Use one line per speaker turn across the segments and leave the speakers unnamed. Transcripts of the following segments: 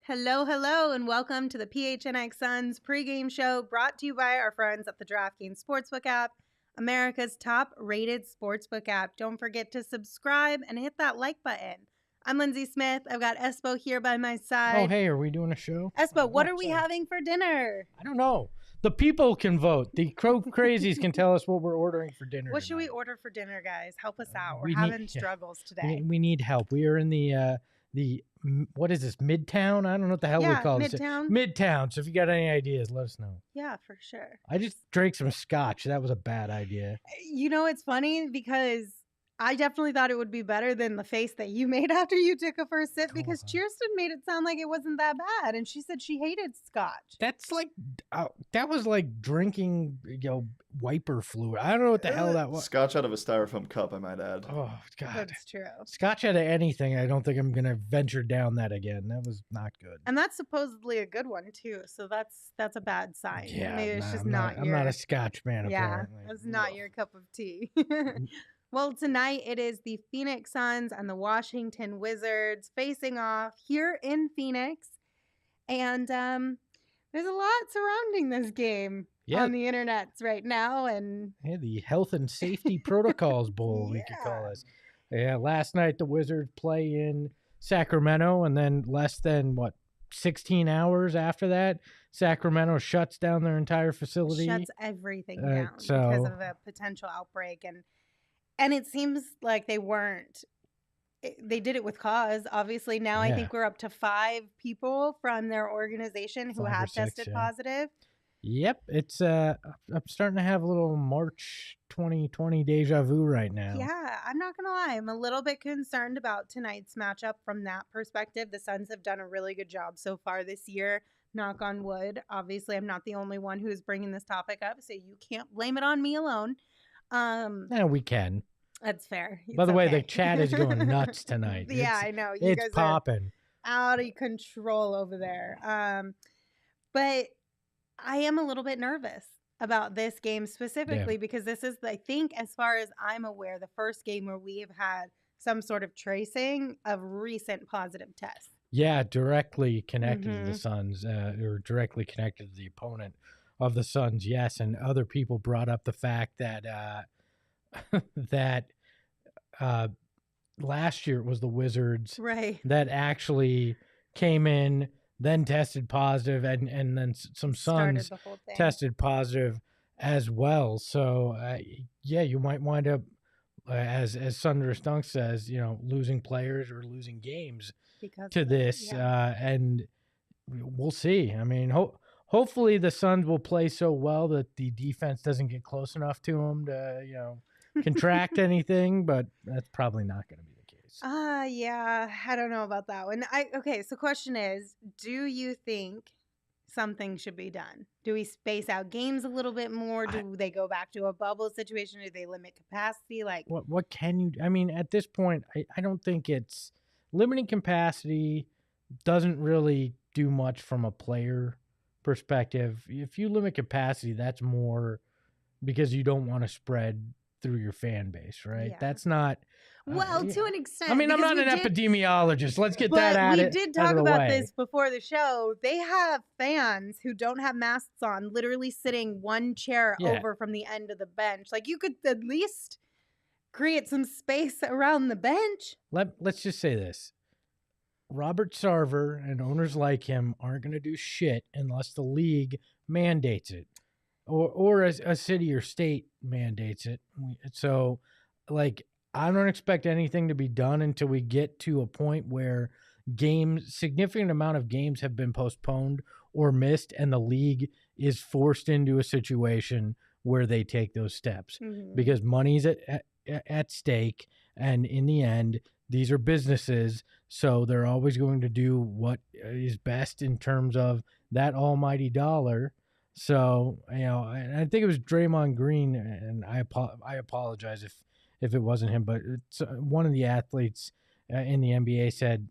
Hello, hello, and welcome to the PHNX Suns pregame show brought to you by our friends at the DraftKings Sportsbook app, America's top-rated sportsbook app. Don't forget to subscribe and hit that like button. I'm Lindsey Smith. I've got Espo here by my side.
Oh, hey, are we doing a show?
Espo, what are we having for dinner?
I don't know. The people can vote. The crow crazies can tell us what we're ordering for dinner.
What should we order for dinner, guys? Help us out. We're
we
having
need-
struggles today.
We need help. We are in the what is this, Midtown? I don't know what the hell we call it. Midtown. So if you got any ideas, let us know.
Yeah, for sure.
I just drank some scotch. That was a bad idea.
You know, it's funny because I definitely thought it would be better than the face that you made after you took a first sip, because Kirsten made it sound like it wasn't that bad, and she said she hated scotch.
That's like that was like drinking, wiper fluid. I don't know what the hell that was.
Scotch out of a styrofoam cup, I might add.
Oh God,
That's true.
Scotch out of anything. I don't think I'm gonna venture down that again. That was not good.
And that's supposedly a good one too, so that's a bad sign.
Yeah,
maybe it's just
I'm
your,
not a Scotch man.
Yeah,
Apparently.
that's not your cup of tea. Well, tonight it is the Phoenix Suns and the Washington Wizards facing off here in Phoenix. And there's a lot surrounding this game on the internets right now. And
the Health and Safety Protocols Bowl, we could call this. Yeah, last night the Wizards play in Sacramento, and then less than, 16 hours after that, Sacramento shuts down their entire facility.
Shuts everything down because of a potential outbreak. And it seems like they did it with cause. Obviously, now I think we're up to 5 people from their organization who have tested positive.
Yep. It's I'm starting to have a little March 2020 deja vu right now.
Yeah, I'm not going to lie. I'm a little bit concerned about tonight's matchup from that perspective. The Suns have done a really good job so far this year. Knock on wood. Obviously, I'm not the only one who's bringing this topic up, so you can't blame it on me alone.
Yeah, we can.
That's fair.
By the way, the chat is going nuts tonight.
Yeah, I know.
You guys popping.
Out of control over there. But I am a little bit nervous about this game specifically because this is, I think, as far as I'm aware, the first game where we have had some sort of tracing of recent positive tests.
Yeah, directly connected to the Suns, or directly connected to the opponent of the Suns, yes. And other people brought up the fact that that last year it was the Wizards that actually came in, then tested positive, and then some Suns tested positive as well. So you might wind up, as Sundress Dunk says, losing players or losing games to this, and we'll see. I mean, hopefully the Suns will play so well that the defense doesn't get close enough to them to, contract anything, but that's probably not going to be the case.
Yeah, I don't know about that one. So question is, do you think something should be done? Do we space out games a little bit more? Do they go back to a bubble situation? Do they limit capacity? Like
what can you, I mean, at this point, I don't think it's limiting capacity doesn't really do much from a player perspective. If you limit capacity, that's more because you don't want to spread through your fan base, right? That's not
to an extent.
I mean, I'm not an epidemiologist. Let's get that out of the way.
We did talk about this before the show. They have fans who don't have masks on, literally sitting one chair over from the end of the bench. Like, you could at least create some space around the bench.
Let's just say this. Robert Sarver and owners like him aren't going to do shit unless the league mandates it. Or a city or state mandates it. So, I don't expect anything to be done until we get to a point where significant amount of games have been postponed or missed, and the league is forced into a situation where they take those steps because money's at stake, and in the end, these are businesses, so they're always going to do what is best in terms of that almighty dollar. So, and I think it was Draymond Green, and I apologize if it wasn't him, but it's one of the athletes in the NBA said,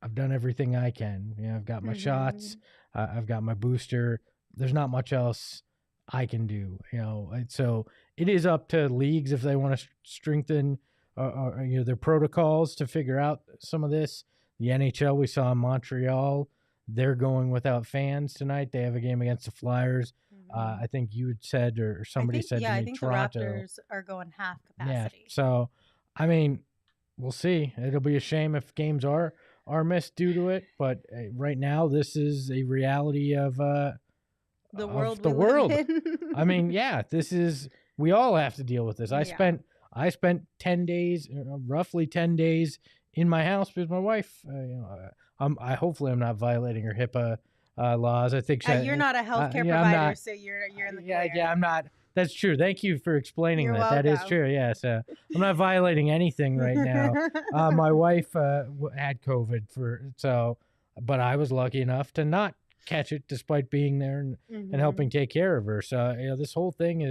I've done everything I can. I've got my shots, I've got my booster. There's not much else I can do, so it is up to leagues if they want to strengthen their protocols to figure out some of this. The NHL, we saw in Montreal they're going without fans tonight. They have a game against the Flyers. I think you had said, or somebody said to me,
I think
Toronto.
the Raptors are going half
Yeah,
capacity.
so, I mean, we'll see. It'll be a shame if games are missed due to it, but right now this is a reality of
the world.
Live in. I mean, yeah, we all have to deal with this. I spent 10 days, roughly 10 days in my house because my wife, hopefully I'm not violating her HIPAA laws. I think
you're not a healthcare provider, so you're in the clear.
Yeah, I'm not. That's true. Thank you for explaining
You're
that.
welcome.
That is true. Yes, I'm not violating anything right now. My wife had COVID but I was lucky enough to not catch it despite being there and helping take care of her. So this whole thing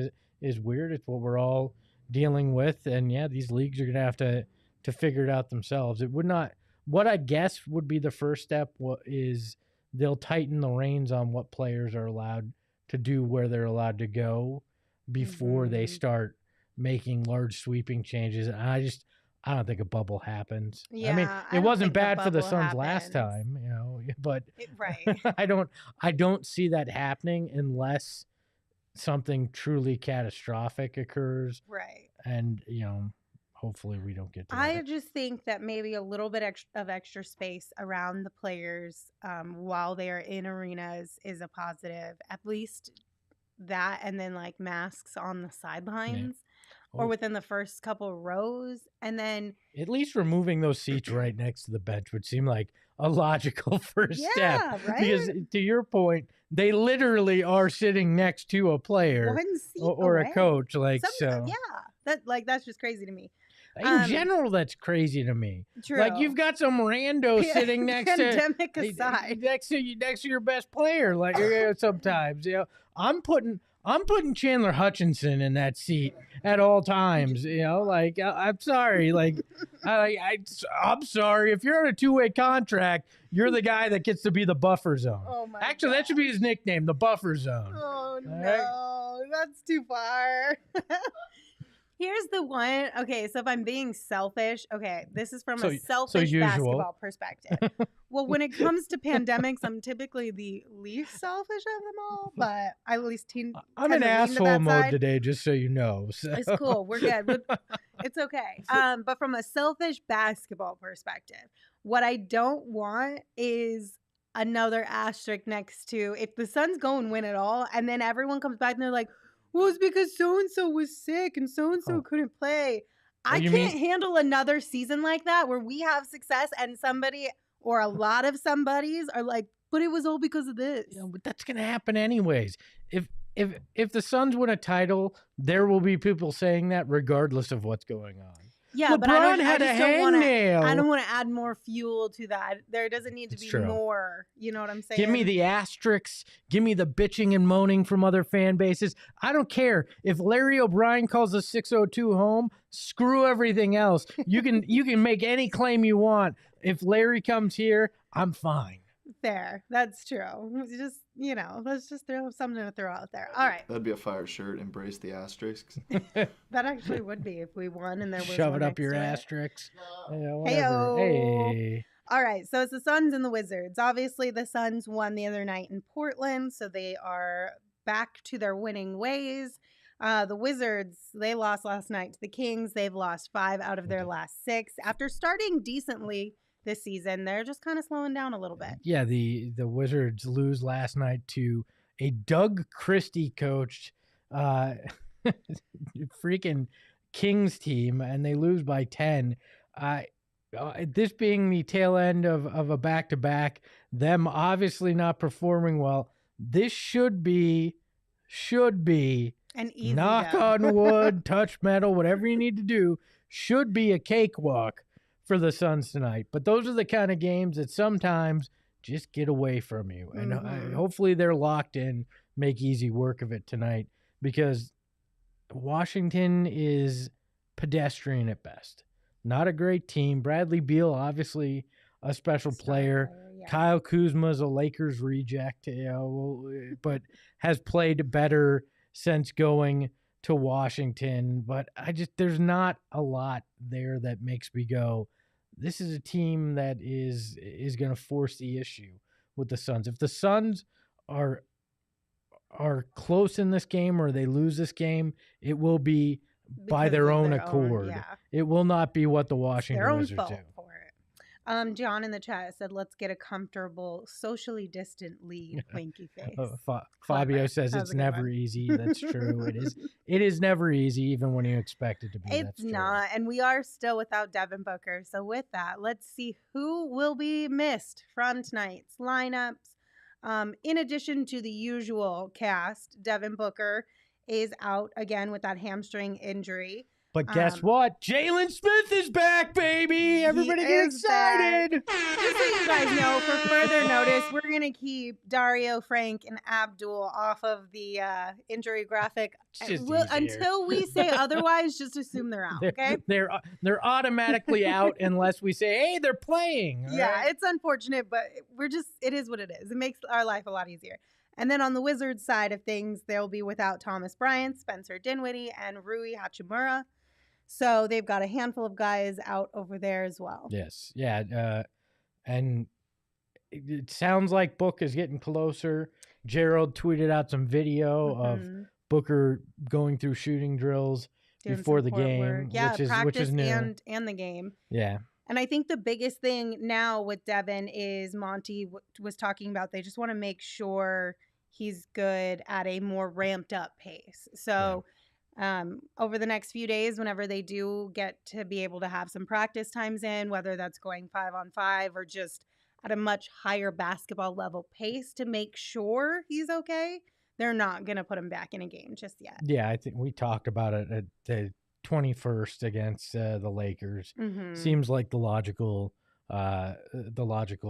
is weird. It's what we're all dealing with, and yeah, these leagues are gonna have to figure it out themselves. It would not. What I guess would be the first step is they'll tighten the reins on what players are allowed to do, where they're allowed to go, before they start making large sweeping changes. And I don't think a bubble happens.
Yeah,
I mean, it wasn't bad for the Suns last time, but
right.
I don't see that happening unless something truly catastrophic occurs.
Right.
And, hopefully we don't get to that.
I just think that maybe a little bit of extra space around the players while they are in arenas is a positive. At least that, and then like masks on the sidelines or within the first couple rows. And then
at least removing those seats right next to the bench would seem like a logical first step.
Right?
Because to your point, they literally are sitting next to a player or a coach.
That's just crazy to me.
In general, that's crazy to me.
True.
Like you've got some rando sitting next
pandemic aside,
next to your best player. Like sometimes, I'm putting Chandler Hutchinson in that seat at all times. I'm sorry. I'm sorry. If you're on a 2-way contract, you're the guy that gets to be the buffer zone.
Oh my
Actually, that should be his nickname, the buffer zone.
Oh no, that's too far. Here's the one. Okay, so if I'm being selfish, this is from a selfish basketball perspective. Well, when it comes to pandemics, I'm typically the least selfish of them all, but I at least
I'm in asshole mode today, just so you know. So.
It's cool. We're good. It's okay. But from a selfish basketball perspective, what I don't want is another asterisk next to if the Suns go and win it all, and then everyone comes back and they're like, well, it's because so-and-so was sick and so-and-so couldn't play. I can't handle another season like that where we have success and somebody or a lot of somebodies are like, but it was all because of this.
But that's going to happen anyways. If the Suns win a title, there will be people saying that regardless of what's going on.
Yeah,
LeBron
but I
had a
hangnail. I don't want to add more fuel to that. There doesn't need to be more. You know what I'm saying?
Give me the asterisks. Give me the bitching and moaning from other fan bases. I don't care. If Larry O'Brien calls the 602 home, screw everything else. You can make any claim you want. If Larry comes here, I'm fine.
Fair. That's true. Just, let's just throw something to throw out there. All right.
That'd be a fire shirt. Embrace the asterisks.
That actually would be if we won and there was
shove it up your asterisks.
Hey. All right. So it's the Suns and the Wizards. Obviously, the Suns won the other night in Portland, so they are back to their winning ways. The Wizards, they lost last night to the Kings. They've lost 5 out of their last 6. After starting decently this season, they're just kind of slowing down a little bit.
Yeah, the Wizards lose last night to a Doug Christie coached freaking Kings team, and they lose by 10. This being the tail end of a back-to-back, them obviously not performing well, this should be
an easy
knock on wood, touch metal, whatever you need to do, should be a cakewalk for the Suns tonight. But those are the kind of games that sometimes just get away from you. And hopefully they're locked in, make easy work of it tonight, because Washington is pedestrian at best. Not a great team. Bradley Beal, obviously a special player. Yeah. Kyle Kuzma is a Lakers reject, but has played better since going to Washington. But there's not a lot there that makes me go, this is a team that is going to force the issue. with the Suns. If the Suns are close in this game or they lose this game, it will be by their own accord. It will not be what the Washington Wizards do.
For it. John in the chat said, "Let's get a comfortable, socially distant lead." Winky face.
Fabio says it's never easy. That's true. It is never easy, even when you expect it to be.
It's not, and we are still without Devin Booker. So with that, let's see who will be missed from tonight's lineups. In addition to the usual cast, Devin Booker is out again with that hamstring injury.
But guess what? Jalen Smith is back, baby! Everybody get excited!
Just so you guys know, for further notice, we're going to keep Dario, Frank, and Abdul off of the injury graphic until we say otherwise. Just assume they're out, okay?
They're automatically out unless we say, hey, they're playing.
Yeah, it's unfortunate, but it is what it is. It makes our life a lot easier. And then on the Wizards side of things, they'll be without Thomas Bryant, Spencer Dinwiddie, and Rui Hachimura. So they've got a handful of guys out over there as well.
Yes. Yeah. And it sounds like Book is getting closer. Gerald tweeted out some video of Booker going through shooting drills before the game.
Work. Yeah,
which is new.
And the game.
Yeah.
And I think the biggest thing now with Devin is Monty was talking about they just want to make sure he's good at a more ramped up pace. So over the next few days, whenever they do get to be able to have some practice times in, whether that's going 5-on-5 or just at a much higher basketball level pace to make sure he's okay, they're not going to put him back in a game just yet.
Yeah, I think we talked about it at the 21st against the Lakers. Seems like the logical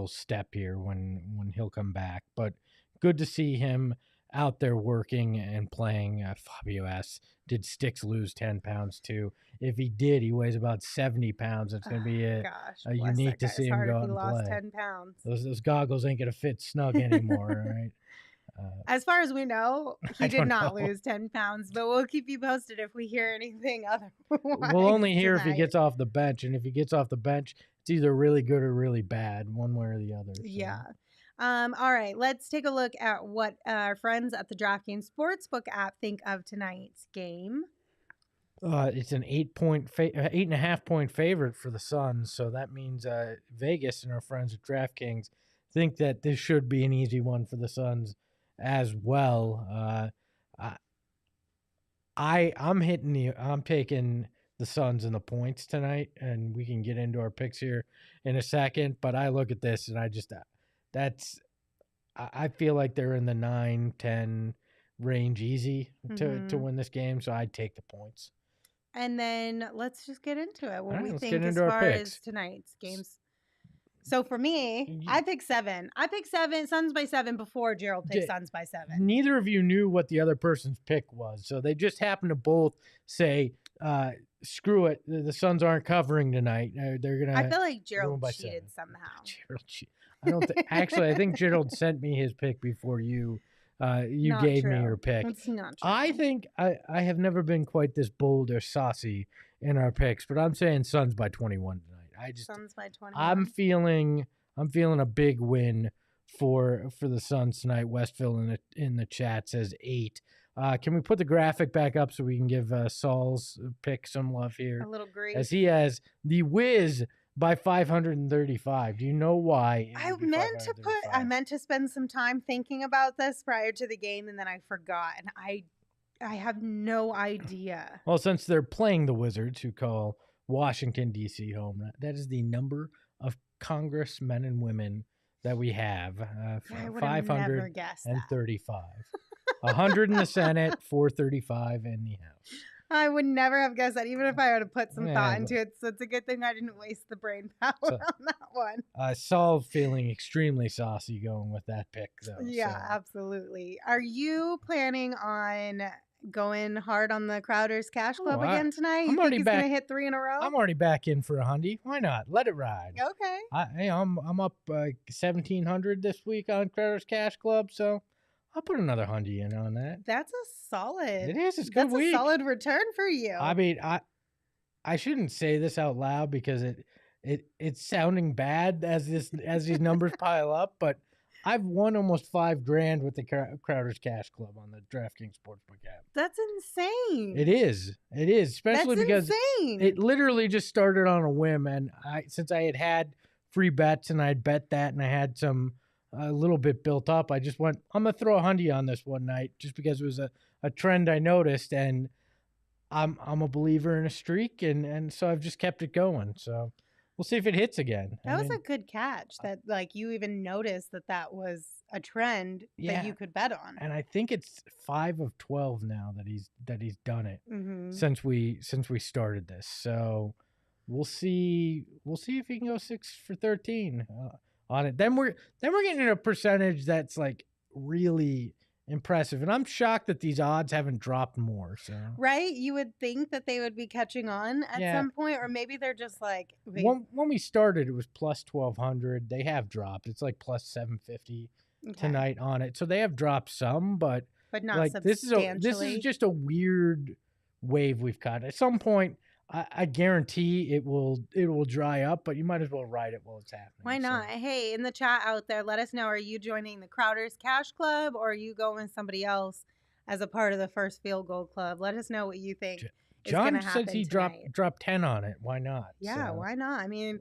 step here when he'll come back. But good to see him out there working and playing. Fabio asks, did Sticks lose 10 pounds too? If he did, he weighs about 70 pounds. It's going to be unique to see him go out and play.
10 pounds.
Those goggles ain't going to fit snug anymore, right?
As far as we know, he did not lose 10 pounds, but we'll keep you posted if we hear anything otherwise.
We'll only hear if he gets off the bench, and if he gets off the bench, it's either really good or really bad, one way or the other. So.
Yeah. All right, let's take a look at what our friends at the DraftKings Sportsbook app think of tonight's game.
It's an 8.5 point favorite for the Suns, so that means Vegas and our friends at DraftKings think that this should be an easy one for the Suns as well. I'm taking the Suns in the points tonight, and we can get into our picks here in a second. But I look at this and I feel like they're in the 9-10 range easy to win this game, so I'd take the points.
And then let's just get into it. What we think
as
far as tonight's games. So for me, I picked 7. I picked 7, Suns by 7 before Gerald picked Suns by 7.
Neither of you knew what the other person's pick was, so they just happened to both say, screw it, the Suns aren't covering tonight. They're gonna.
I feel like Gerald cheated somehow.
I think Gerald sent me his pick before you gave me your pick.
It's not true.
I think I have never been quite this bold or saucy in our picks, but I'm saying Suns by 21 tonight.
Suns by 21.
I'm feeling a big win for the Suns tonight. Westville in the chat says 8. Can we put the graphic back up so we can give Saul's pick some love here?
A little grief.
As he has the Wiz by 535. Do you know why?
I meant to spend some time thinking about this prior to the game, and then I forgot, and I have no idea.
Well, since they're playing the Wizards, who call Washington, D.C. home, that is the number of congressmen and women that we have. 535. 100 in the Senate, 435 in the House.
I would never have guessed that, even if I would have put some thought into it. So it's a good thing I didn't waste the brain power on that one.
Saul feeling extremely saucy going with that pick, though.
Yeah, absolutely. Are you planning on going hard on the Crowder's Cash Club again tonight? You think he's going to hit 3 in a row?
I'm already back in for a hundy. Why not? Let it ride.
Okay.
I'm up 1,700 this week on Crowder's Cash Club, so I'll put another hundy in on that.
That's a solid.
It is. It's a good week.
That's a solid return for you.
I mean, I shouldn't say this out loud because it's sounding bad as these numbers pile up, but I've won almost $5,000 with the Crowder's Cash Club on the DraftKings Sportsbook app.
That's insane.
It is, especially because
insane.
it literally just started on a whim, and since I had free bets and I'd bet that, and I had a little bit built up, I just went, I'm gonna throw $100 on this one night just because it was a trend I noticed, and I'm a believer in a streak, and so I've just kept it going. So we'll see if it hits again.
That was a good catch. That like you even noticed that was a trend that you could bet on.
And I think it's 5 of 12 now that he's done it since we started this. So we'll see if he can go 6 for 13 on it. Then we're getting a percentage that's like really impressive, and I'm shocked that these odds haven't dropped more. So
right, you would think that they would be catching on at some point, or maybe they're just like
when we started it was plus 1,200. They have dropped. It's like plus 750 tonight on it, so they have dropped some, but
not
like
substantially.
this is just a weird wave we've caught. At some point I guarantee it will dry up, but you might as well ride it while it's happening.
Why not? So. Hey, in the chat out there, let us know, are you joining the Crowder's Cash Club, or are you going with somebody else as a part of the First Field Goal Club? Let us know what you think.
John says he dropped 10 on it. Why not?
Yeah, why not? I mean,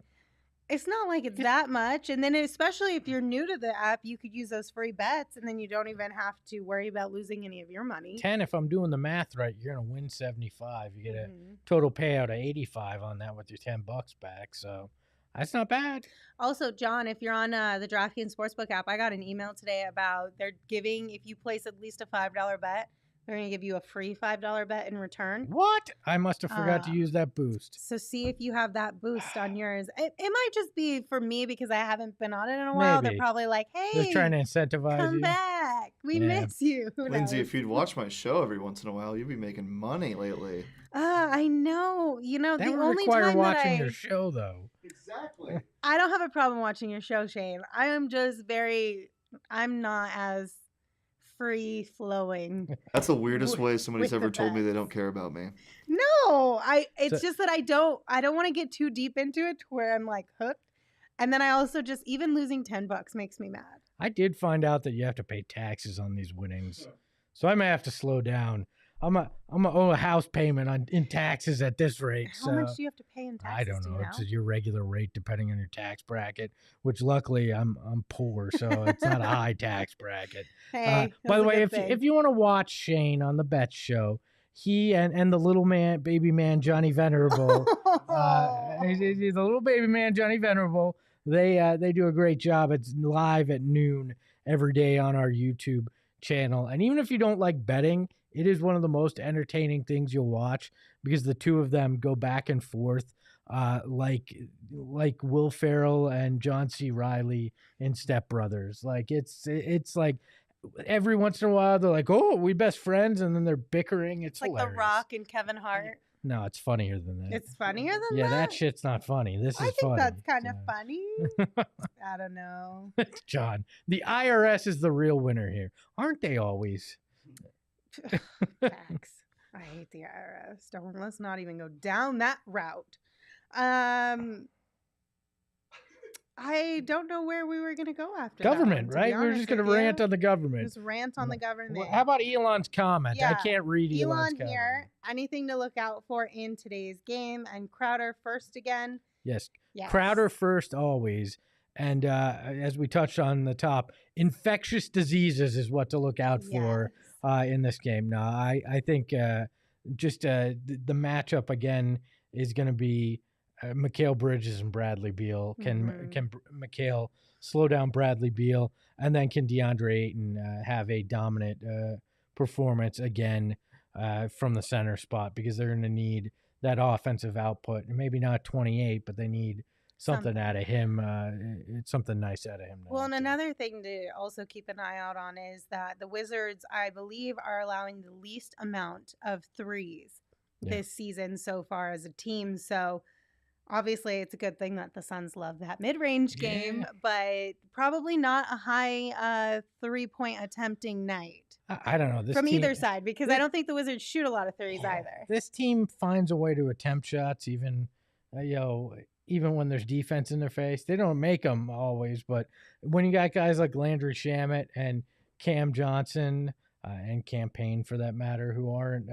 it's not like it's that much. And then especially if you're new to the app, you could use those free bets, and then you don't even have to worry about losing any of your money.
10, if I'm doing the math right, you're going to win 75. You get a total payout of 85 on that with your $10 back. So that's not bad.
Also, John, if you're on the DraftKings Sportsbook app, I got an email today about they're giving, if you place at least a $5 bet, they're going to give you a free $5 bet in return.
What? I must have forgot to use that boost.
So see if you have that boost on yours. It might just be for me because I haven't been on it in a while. Maybe. They're probably like, hey,
they're trying to incentivize
come you. Back. We miss you.
Lindsay, if you'd watch my show every once in a while, you'd be making money lately.
I know. You know,
that
the
would
only
require
time
watching your show, though.
Exactly.
I don't have a problem watching your show, Shane. I am just I'm not as free flowing.
That's the weirdest way somebody's ever told me they don't care about me.
No, it's just that I don't want to get too deep into it to where I'm like hooked. And then I also just, even losing $10 makes me mad.
I did find out that you have to pay taxes on these winnings. So I may have to slow down. I'm gonna owe a house payment in taxes at this rate.
How much do you have to pay in taxes?
I don't know. It's your regular rate depending on your tax bracket, which luckily I'm poor, so it's not a high tax bracket.
Hey,
by the way, if you want to watch Shane on the Bet Show, he and the little man, baby man Johnny Venerable, he's a little baby man Johnny Venerable. They do a great job. It's live at noon every day on our YouTube channel, and even if you don't like betting, it is one of the most entertaining things you'll watch because the two of them go back and forth like Will Ferrell and John C. Reilly in Step Brothers. Like it's like every once in a while they're like, "Oh, we best friends," and then they're bickering. It's like
hilarious. The Rock and Kevin Hart.
No, it's funnier than that.
It's funnier than that?
Yeah, that shit's not funny. This is funny.
I think that's kind of funny. I don't know.
John, the IRS is the real winner here. Aren't they always?
Facts. I hate the IRS. Let's not even go down that route. I don't know where we were going to go after
government,
that,
right? We're just going to rant on the government.
Just rant on the government.
Well, how about Elon's comment? Yeah. I can't read Elon's comment.
Here. Anything to look out for in today's game? And Crowder first again.
Yes. Crowder first always. And as we touched on the top, infectious diseases is what to look out for in this game. No, I think just the matchup again is going to be Mikal Bridges and Bradley Beal. Can Mikal slow down Bradley Beal, and then can Deandre Ayton have a dominant performance again from the center spot, because they're going to need that offensive output. And maybe not 28, but they need something out of him. It's something nice out of him.
Well, and another thing to also keep an eye out on is that the Wizards, I believe, are allowing the least amount of threes this season so far as a team. So obviously it's a good thing that the Suns love that mid-range game, but probably not a high 3-point attempting night.
I don't know.
From either side, because I don't think the Wizards shoot a lot of threes either.
This team finds a way to attempt shots, even, even when there's defense in their face. They don't make them always, but when you got guys like Landry Shamet and Cam Johnson and Campaign for that matter, who aren't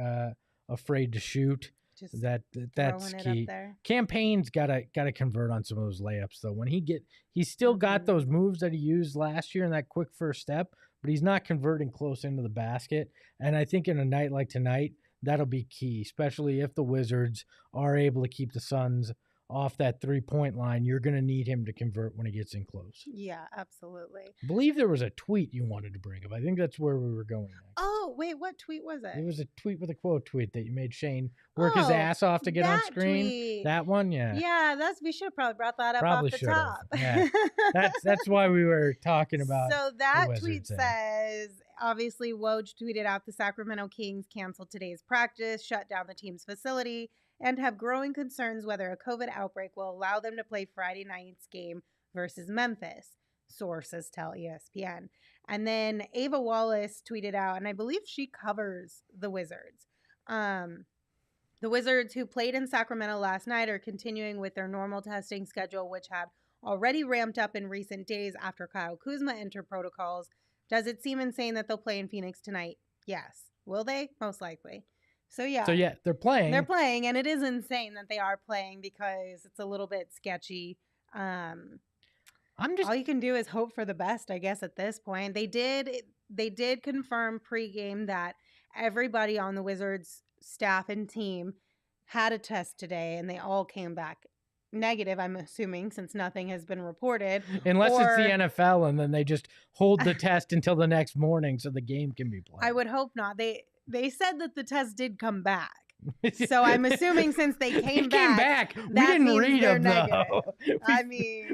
afraid to shoot,
Just
that's
throwing it
key.
up there.
Campaign's gotta convert on some of those layups though. When he's still got those moves that he used last year in that quick first step, but he's not converting close into the basket. And I think in a night like tonight, that'll be key, especially if the Wizards are able to keep the Suns off that 3-point line. You're going to need him to convert when he gets in close.
Yeah, absolutely.
I believe there was a tweet you wanted to bring up. I think that's where we were going next.
Oh, wait, what tweet was it?
It was a tweet with a quote tweet that you made Shane work his ass off to get on screen.
Tweet.
That one, yeah.
Yeah, we should have probably brought that up
Probably
off the top.
Yeah. That's why we were talking about.
So that
the
tweet
Wizards,
says, obviously, Woj tweeted out the Sacramento Kings canceled today's practice, shut down the team's facility, and have growing concerns whether a COVID outbreak will allow them to play Friday night's game versus Memphis, sources tell ESPN. And then Ava Wallace tweeted out, and I believe she covers the Wizards. The Wizards, who played in Sacramento last night, are continuing with their normal testing schedule, which had already ramped up in recent days after Kyle Kuzma entered protocols. Does it seem insane that they'll play in Phoenix tonight? Yes. Will they? Most likely. So yeah, they're playing. They're playing, and it is insane that they are playing because it's a little bit sketchy. All you can do is hope for the best, I guess. At this point, they did confirm pregame that everybody on the Wizards staff and team had a test today, and they all came back negative, I'm assuming, since nothing has been reported. Unless it's the NFL, and then they just hold the test until the next morning so the game can be played. I would hope not. They said that the test did come back. So I'm assuming since they came back, we didn't read them, though.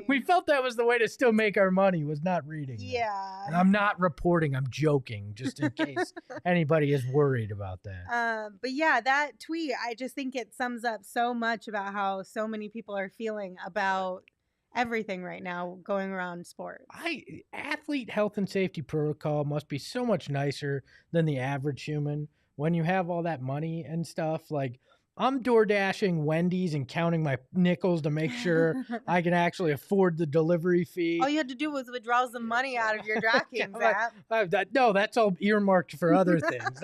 We felt that was the way to still make our money, was not reading them. Yeah. And I'm not reporting. I'm joking, just in case anybody is worried about that. But yeah, that tweet, I just think it sums up so much about how so many people are feeling about everything right now going around sports. Athlete health and safety protocol must be so much nicer than the average human. When you have all that money and stuff, like I'm door dashing Wendy's and counting my nickels to make sure I can actually afford the delivery fee. All you had to do was withdraw some money out of your DraftKings app. No, that's all earmarked for other things,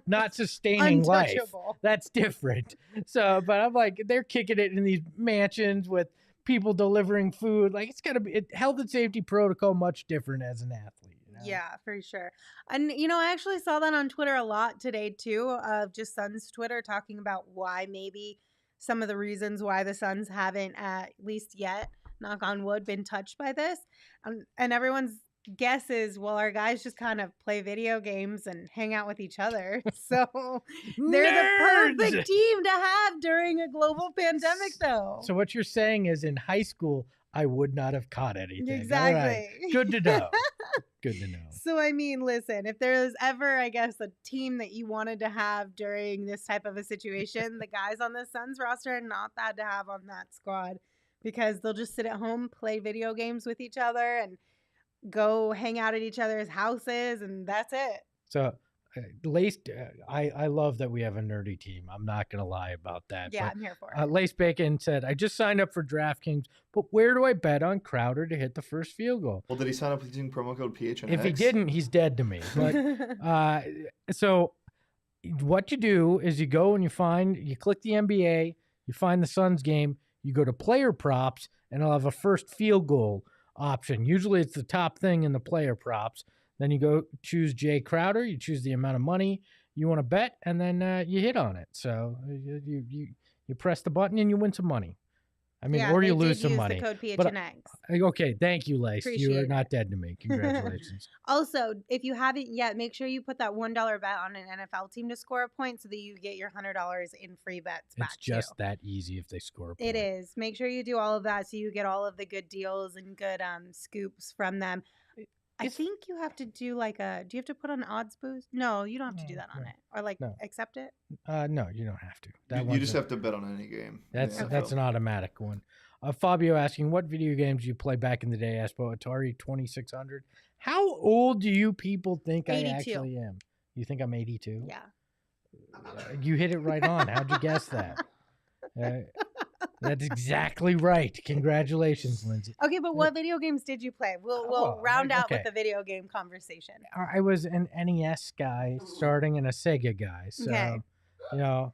not sustaining life. That's different. So, but I'm like, they're kicking it in these mansions with people delivering food. Like, it's got to be health and safety protocol much different as an athlete. Yeah, for sure. And, I actually saw that on Twitter a lot today, too, of just Suns Twitter talking about why maybe some of the reasons why the Suns haven't, at least yet, knock on wood, been touched by this. And everyone's guess is, well, our guys just kind of play video games and hang out with each other. So they're the perfect team to have during a global pandemic, though. So what you're saying is in high school, I would not have caught anything. Exactly. Right. Good to know. Good to know. So, I mean, listen, if there's ever, I guess, a team that you wanted to have during this type of a situation, the guys on the Suns roster are not bad to have on that squad because they'll just sit at home, play video games with each other, and go hang out at each other's houses, and that's it. So, I love that we have a nerdy team. I'm not going to lie about that. Yeah, but, I'm here for it. Lace Bacon said, I just signed up for DraftKings, but where do I bet on Crowder to hit the first field goal? Well, did he sign up using promo code PHNX? If he didn't, he's dead to me. But so what you do is you go and you click the NBA, you find the Suns game, you go to player props, and it'll have a first field goal option. Usually it's the top thing in the player props. Then you go choose Jay Crowder. You choose the amount of money you want to bet, and then you hit on it. So you press the button and you win some money. I mean, or you lose some money. The code PHNX. Okay, thank you, Lace. You are not dead to me. Congratulations. Also, if you haven't yet, make sure you put that $1 bet on an NFL team to score a point so that you get your $100 in free bets back. It's just that easy if they score a point. It is. Make sure you do all of that so you get all of the good deals and good scoops from them. I think you have to do do you have to put on odds boost? No, you don't have to do that on it. Or accept it? No, you don't have to. You just have to bet on any game. That's an automatic one. Fabio asking, what video games you play back in the day, Espo? Atari 2600. How old do you people think 82. I actually am? You think I'm 82? Yeah. You hit it right on. How'd you guess that?
That's exactly right. Congratulations, Lindsay.
Okay, but what video games did you play? We'll round out with
okay.
the video game conversation.
I was an NES guy starting and a Sega guy. So,
Okay.
you know,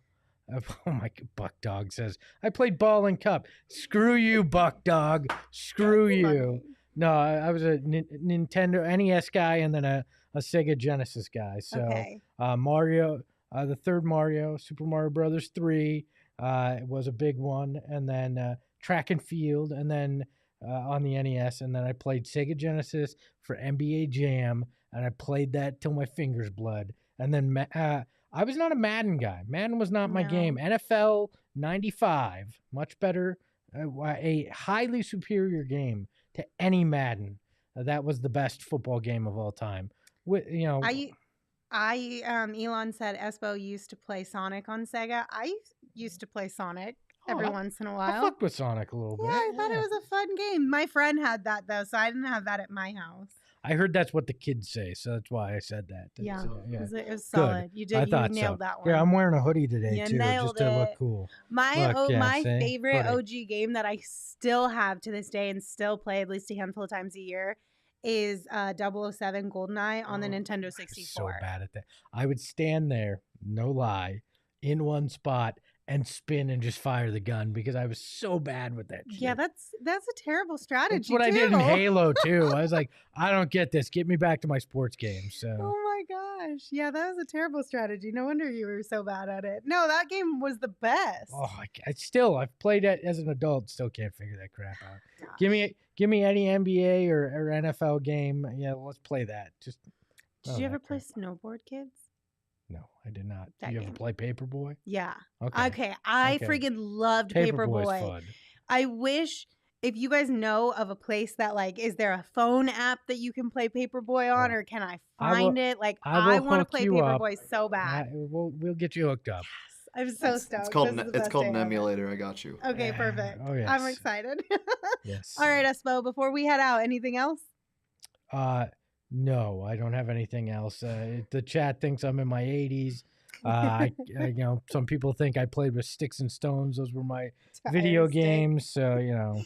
oh my, Buck Dog says, I played Ball and Cup. Screw you, Buck Dog. Screw you.
Funny.
No, I was a Nintendo NES guy and then a Sega Genesis guy. So,
Okay.
Mario, the third Mario, Super Mario Brothers 3, it was a big one. And then Track and Field, and then on the NES. And then I played Sega Genesis for NBA Jam, and I played that till my fingers bled. And then I was not a Madden guy. Madden was not my
No.
game. NFL 95, much better, a highly superior game to any Madden. That was the best football game of all time.
Elon said Espo used to play Sonic on Sega. I used to play Sonic every once in a
I
while.
fucked with Sonic a little bit.
Yeah, I thought it was a fun game. My friend had that though, so I didn't have that at my house.
I heard that's what the kids say, so that's why I said that.
Yeah,
yeah.
It was solid. You did.
I
You
thought
nailed
so.
that one.
Yeah, I'm wearing a hoodie today
You
too, just to look
nailed
cool.
My
see?
favorite
Hoodie.
OG game that I still have to this day and still play at least a handful of times a year is 007 GoldenEye on the Nintendo 64.
So bad at that. I would stand there, no lie, in one spot and spin and just fire the gun because I was so bad with that shit.
Yeah, that's a terrible strategy.
That's what I did in Halo too. I was like, I don't get this. Get me back to my sports games. So.
Oh my gosh. Yeah, that was a terrible strategy. No wonder you were so bad at it. No, that game was the best.
Oh, I've played it as an adult. Still can't figure that crap out.
Gosh.
Give me any NBA or NFL game. Yeah, let's play that.
Did you ever play Snowboard Kids?
No, I did not.
That
Did you
game.
ever play Paperboy?
Yeah.
Okay.
I
Okay.
freaking loved
Paperboy's
Paperboy.
fun.
I wish if you guys know of a place that is there a phone app that you can play Paperboy on, or can I find it? I want to play Paperboy so bad.
We'll get you hooked up.
I'm so stoked.
It's called
This is the best
an
day ever.
emulator. I got you.
Okay, perfect.
Oh, yes.
I'm excited.
Yes.
All right, Espo, before we head out, anything else?
No, I don't have anything else. The chat thinks I'm in my 80s. Some people think I played with Sticks and Stones. Those were my video games. So,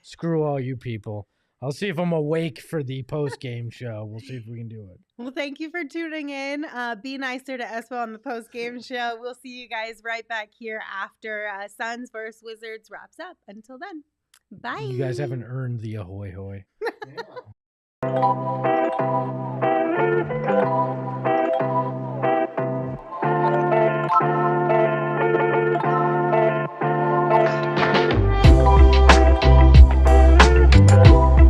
screw all you people. I'll see if I'm awake for the post-game show. We'll see if we can do it.
Well, thank you for tuning in. Be nicer to Espo on the post-game show. We'll see you guys right back here after Suns vs. Wizards wraps up. Until then, bye.
You guys haven't earned the ahoy hoy.
Yeah.